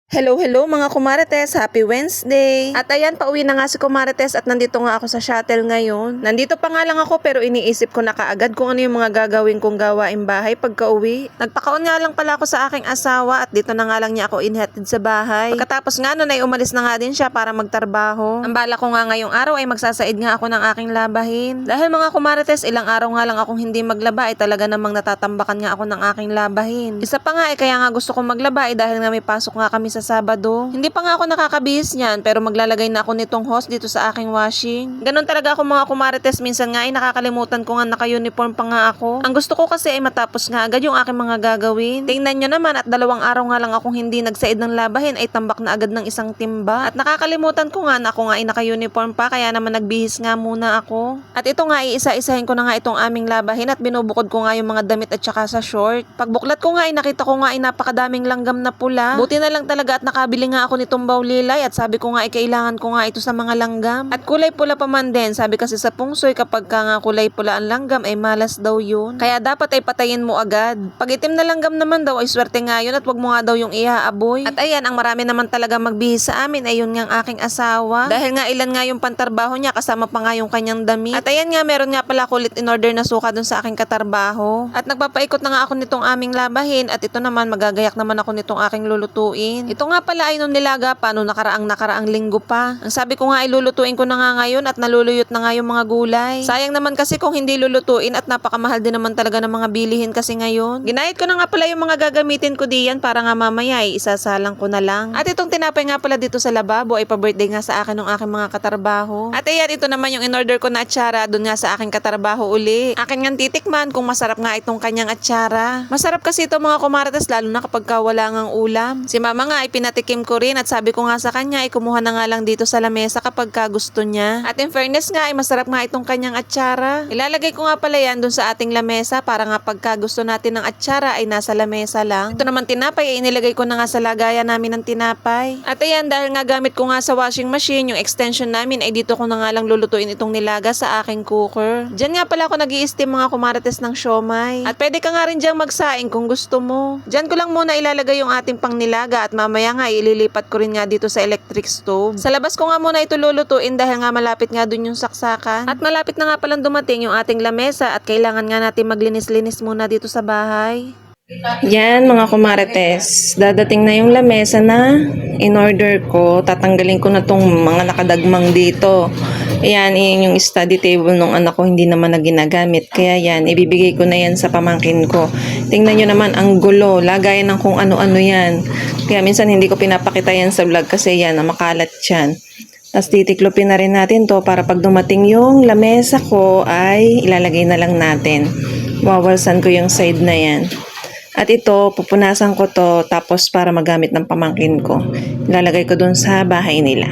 Hello, hello mga kumarites! Happy Wednesday! At ayan, pauwi na nga si kumarites at nandito nga ako sa shuttle ngayon. Nandito pa nga lang ako pero iniisip ko na kaagad kung ano yung mga gagawin kong gawaing bahay pagka uwi. Nagpakaon nga lang pala ako sa aking asawa at dito na nga lang niya ako inhatid sa bahay. Pagkatapos nga nun ay umalis na nga din siya para magtrabaho. Ang bala ko nga ngayong araw ay magsasaid nga ako ng aking labahin. Dahil mga kumarites, ilang araw nga lang akong hindi maglaba ay talaga namang natatambakan nga ako ng aking labahin. Isa pa nga ay kaya nga gusto kong maglaba ay dahil nga may pasok nga kami sa Sabado. Hindi pa nga ako nakakabihis niyan pero maglalagay na ako nitong hose dito sa aking washing. Ganon talaga ako mga kumarites, minsan nga ay nakakalimutan ko nga naka-uniform pa nga ako. Ang gusto ko kasi ay matapos nga agad yung aking mga gagawin. Tingnan nyo naman at 2 araw nga lang akong hindi nagsaid ng labahin ay tambak na agad ng isang timba. At nakakalimutan ko nga na ako nga ay naka-uniform pa kaya naman nagbihis nga muna ako. At ito nga ay isa-isahin ko na nga itong aming labahin at binubukod ko nga yung mga damit at saka sa short. Pagbuklat ko nga ay nakita ko nga ay napakadaming langgam na pula. Buti na lang talaga at nakabili nga ako nitong bawlilay at sabi ko nga ay kailangan ko nga ito sa mga langgam. At kulay pula pa man din, sabi kasi sa pungsoy kapag ka nga kulay pula ang langgam ay malas daw yun. Kaya dapat ay patayin mo agad. Pag itim na langgam naman daw ay swerte nga yun at wag mo nga daw yung ihaaboy. At ayan, ang marami naman talaga magbihis sa amin ay yun nga ang aking asawa. Dahil nga ilan nga yung pantarbaho niya kasama pa nga yung kanyang damit. At ayan nga, meron nga pala kulit in order na suka dun sa aking katarbaho. At nagpapaikot na nga ako nitong aming labahin at ito naman magagayak naman ako nitong aking lulutuin. Ito nga pala ay nung nilaga pa nung nakaraang linggo pa. Ang sabi ko nga ay lulutuin ko na nga ngayon at naluluyot na nga yung mga gulay. Sayang naman kasi kung hindi lulutuin at napakamahal din naman talaga ng mga bilihin kasi ngayon. Ginayat ko na nga pala yung mga gagamitin ko diyan para nga mamaya ay isasalang ko na lang. At itong tinapay nga pala dito sa lababo ay pa-birthday nga sa akin ng aking mga katarbaho. At ayan, ito naman yung in-order ko na atsara doon nga sa aking katarbaho uli. Akin nga titikman kung masarap nga itong kanyang atsara. Masarap kasi ito mga kumarites lalo na kapag wala ngang ulam. Si mama nga ay pinatikim ko rin at sabi ko nga sa kanya ay kumuha na nga lang dito sa lamesa kapag gusto niya. At in fairness nga ay masarap nga itong kanyang atsara. Ilalagay ko nga pala yan dun sa ating lamesa para nga pagka gusto natin ng atsara ay nasa lamesa lang. Ito naman tinapay ay inilagay ko na nga sa lagayan namin ng tinapay. At ayan, dahil nga gamit ko nga sa washing machine yung extension namin ay dito ko na nga lang lulutuin itong nilaga sa aking cooker. Diyan nga pala ako nag-i-steam mga kumarites ng siomay. At pwede ka nga rin diyang magsaing kung gusto mo. Diyan ko lang muna ilalagay yung ating pangnilaga at mamaya nga ililipat ko rin nga dito sa electric stove. Sa labas ko nga muna ito lulutuin dahil nga malapit nga dun yung saksakan. At malapit na nga palang dumating yung ating lamesa at kailangan nga natin maglinis-linis muna dito sa bahay. Yan mga kumarites, dadating na yung lamesa na in-order ko. Tatanggalin ko na tong mga nakadagmang dito. Ayan, yun yung study table nung anak ko, hindi naman na ginagamit. Kaya yan, ibibigay ko na yan sa pamangkin ko. Tingnan nyo naman, ang gulo. Lagayan ng kung ano-ano yan. Kaya minsan hindi ko pinapakita yan sa vlog kasi yan, makalat yan. Tapos titiklopin na rin natin to para pag dumating yung lamesa ko ay ilalagay na lang natin. Wawalsan ko yung side na yan. At ito, pupunasan ko to tapos para magamit ng pamangkin ko. Ilalagay ko dun sa bahay nila.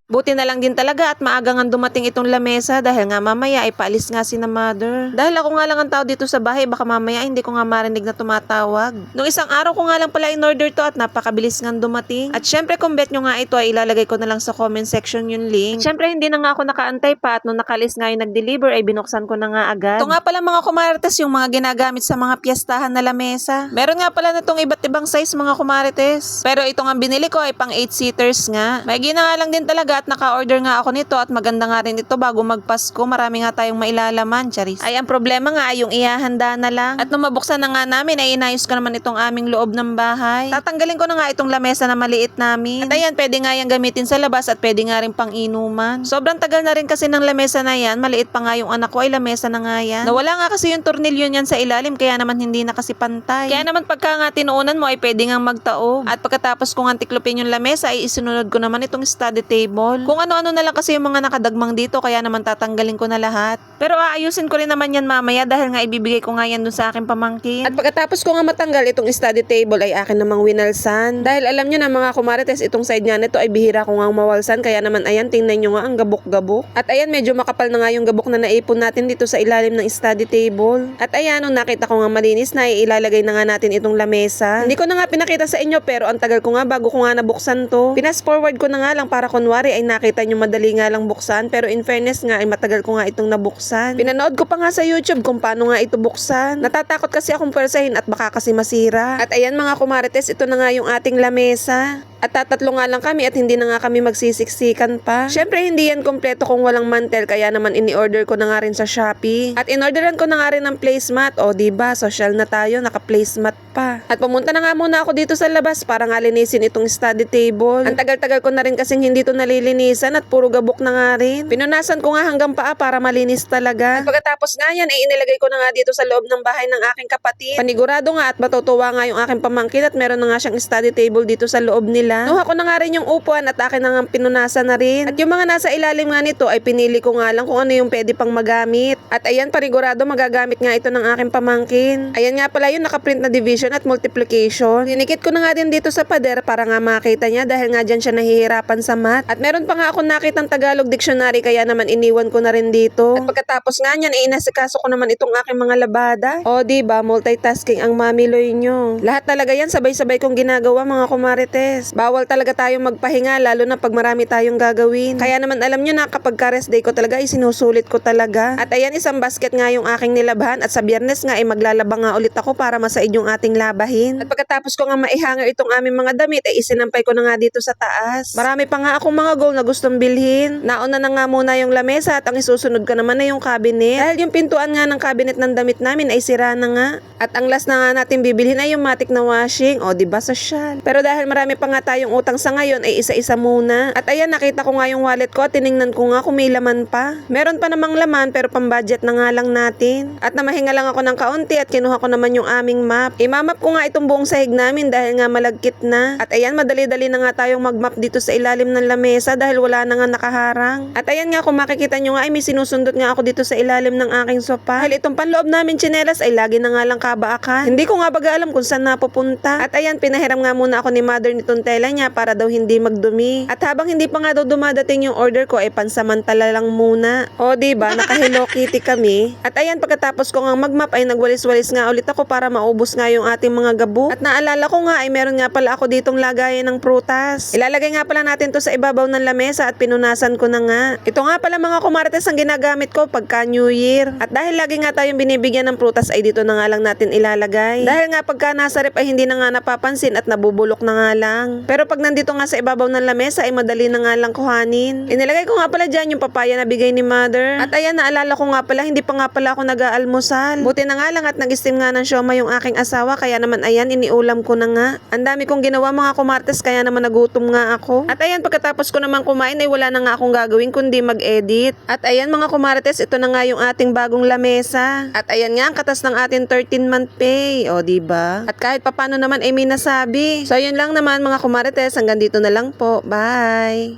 Buti na lang din talaga at maaga nga dumating itong lamesa dahil nga mamaya ay paalis nga si na mother. Dahil ako nga lang ang tao dito sa bahay, baka mamaya hindi ko nga marinig na tumatawag. Nung isang araw ko nga lang pala in-order to at napakabilis nga dumating. At syempre kung bet nyo nga ito ay ilalagay ko na lang sa comment section yung link. At syempre hindi na nga ako nakaantay pa at nung nakalis nga yung nag-deliver ay binuksan ko na nga agad. Ito nga pala mga kumarites yung mga ginagamit sa mga piyestahan na lamesa. Meron nga pala na itong iba't ibang size mga kumarites. Pero ito nga binili ko ay pang 8-seaters nga. May gina nga lang din talaga at naka-order nga ako nito at maganda nga rin ito bago magpasko. Marami nga tayong mailalaman, charis. Ay, ang problema nga ay yung ihahanda na lang. At nung mabuksan na nga namin ay inayos ko naman itong aming loob ng bahay. Tatanggalin ko na nga itong lamesa na maliit namin. At ayan, pwede nga yung gamitin sa labas at pwede nga rin pang inuman. Sobrang tagal na rin kasi ng lamesa na yan. Maliit pa nga yung anak ko ay lamesa na nga yan. Nawala nga kasi yung tornilyo niyan sa ilalim kaya naman hindi na kasi pantay. Kaya naman pagka nga tinuunan mo ay pwede nga magtaob. At pagkatapos ko nga tiklopin yung lamesa ay isunod ko naman itong study table. Kung ano-ano na lang kasi yung mga nakadagmang dito kaya naman tatanggalin ko na lahat. Pero aayusin ko rin naman yan mamaya dahil nga ibibigay ko nga yan dun sa aking pamangkin. At pagkatapos ko nga matanggal itong study table ay akin namang winalsan. Dahil alam nyo na mga kumarites, itong side nga nito ay bihira ko nga mawalsan kaya naman ayan, tingnan nyo nga ang gabok-gabok. At ayan, medyo makapal na nga yung gabok na naipon natin dito sa ilalim ng study table. At ayan, nung nakita ko nga malinis na ilalagay na nga natin itong lamesa. Hindi ko na nga pinakita sa inyo pero ang tagal ko nga bago ko nga nabuksan to. Pinas forward ko na nga lang para kunwari ay nakita nyo madali nga lang buksan, pero in fairness nga ay matagal ko nga itong nabuksan. Pinanood ko pa nga sa YouTube kung paano nga ito buksan. Natatakot kasi akong pwersahin at baka kasi masira. At ayan mga kumarites, ito na nga yung ating lamesa. At tatatlo nga lang kami at hindi na nga kami magsisiksikan pa. Syempre hindi yan kompleto kung walang mantel, kaya naman ini-order ko na nga rin sa Shopee. At in-orderan ko na nga rin ng placemat. O diba, social na tayo, naka-placemat pa. At pumunta na nga muna ako dito sa labas para nga linisin itong study table. Ang tagal-tagal ko na rin kasing hindi to nalilinisan at puro gabok na nga rin. Pinunasan ko nga hanggang paa para malinis talaga. At pagkatapos nga yan ay inilagay ko na nga dito sa loob ng bahay ng aking kapatid. Panigurado nga at matutuwa nga yung aking pamangkin at meron na nga siyang study table dito sa loob nila. Nuha ko na nga rin yung upuan at akin na nga pinunasan na rin. At yung mga nasa ilalim nga nito ay pinili ko nga lang kung ano yung pwede pang magamit. At ayan, panigurado magagamit nga ito ng aking pamangkin. Ayan nga pala yung nakaprint na division at multiplication. Dinikit ko na nga din dito sa pader para nga makita niya dahil nga dyan siya nahihirapan sa math. At meron pa nga akong nakitang Tagalog dictionary kaya naman iniwan ko na rin dito. At pagkatapos nga niyan ay inasikaso ko naman itong aking mga labada. O diba, multitasking ang mamiloy nyo. Lahat talaga yan sabay-sabay kong ginagawa mga kumarites. Bawal talaga tayong magpahinga lalo na pag marami tayong gagawin. Kaya naman alam nyo na kapag ka-rest day ko talaga ay sinusulit ko talaga. At ayan, isang basket nga yung aking nilabhan at sa Biyernes nga ay maglalaba nga ulit ako para masaid yung ating labahin. At pagkatapos ko nga maihanger itong aming mga damit ay isinampay ko na nga dito sa taas. Marami pa nga akong mga goal na gustong bilhin. Nauna na nga muna yung lamesa at ang isusunod ko naman na yung cabinet. Dahil yung pintuan nga ng cabinet ng damit namin ay sira na nga. At ang last na nga natin bibilhin ay yung matic na washing. O diba, social. Pero dahil marami pa nga tayong utang sa ngayon ay isa-isa muna. At ayan, nakita ko nga yung wallet ko at tiningnan ko nga kung may laman pa. Meron pa namang laman pero pang-budget na nga lang natin. At namahinga lang ako ng kaunti at kinuha ko naman yung aming map. Imamap ko nga itong buong sahig namin dahil nga malagkit na. At ayan, madali-dali na nga tayong magmap dito sa ilalim ng lamesa dahil wala na nga nakaharang. At ayan nga, kung makikita nyo nga ay may sinusundot nga ako dito sa ilalim ng aking sopa. Dahil itong panloob namin tsinelas ay lagi na nga lang kabaakan. Hindi ko nga baga alam kung saan napupunta. At ayan, pinahiram nga muna ako ni mother nitong tela niya para daw hindi magdumi. At habang hindi pa nga daw dumadating yung order ko ay pansamantala lang muna. O diba, naka Hello Kitty kami. At ayan, pagkatapos ko nga magmap ay nagwalis-walis nga ulit ako para maubos nga yung ating mga gabo. At naalala ko nga ay meron nga pala ako ditong lagayan ng prutas. Ilalagay nga pala natin to sa ibabaw ng lamesa at pinunasan ko na nga. Ito nga pala mga kumarites ang ginagamit ko pagka New Year. At dahil lagi nga tayong binibigyan ng prutas ay dito na nga lang natin ilalagay. Dahil nga pagka nasa rep ay hindi na nga napapansin at nabubulok na nga lang. Pero pag nandito nga sa ibabaw ng lamesa ay madali na nga lang kuhanin. Inilagay ko nga pala dyan yung papaya na bigay ni mother. At ayan, naalala ko nga pala, hindi pa nga pala ako nag-aalmusal. Buti na nga lang at nag-steam nga ng siomai yung aking asawa, kaya naman ayan, iniulam ko na nga. Ang dami kong ginawa mga kumartes, kaya naman nagutom nga ako. At ayan, pagkatapos ko naman kumain ay wala na nga akong gagawin kundi mag-edit. At ayan mga kumartes, ito na nga yung ating bagong lamesa. At ayan nga ang katas ng ating 13-month pay. O diba? At kahit papano naman ay may nasabi. So yun lang naman mga kumarites, hanggang dito na lang po. Bye!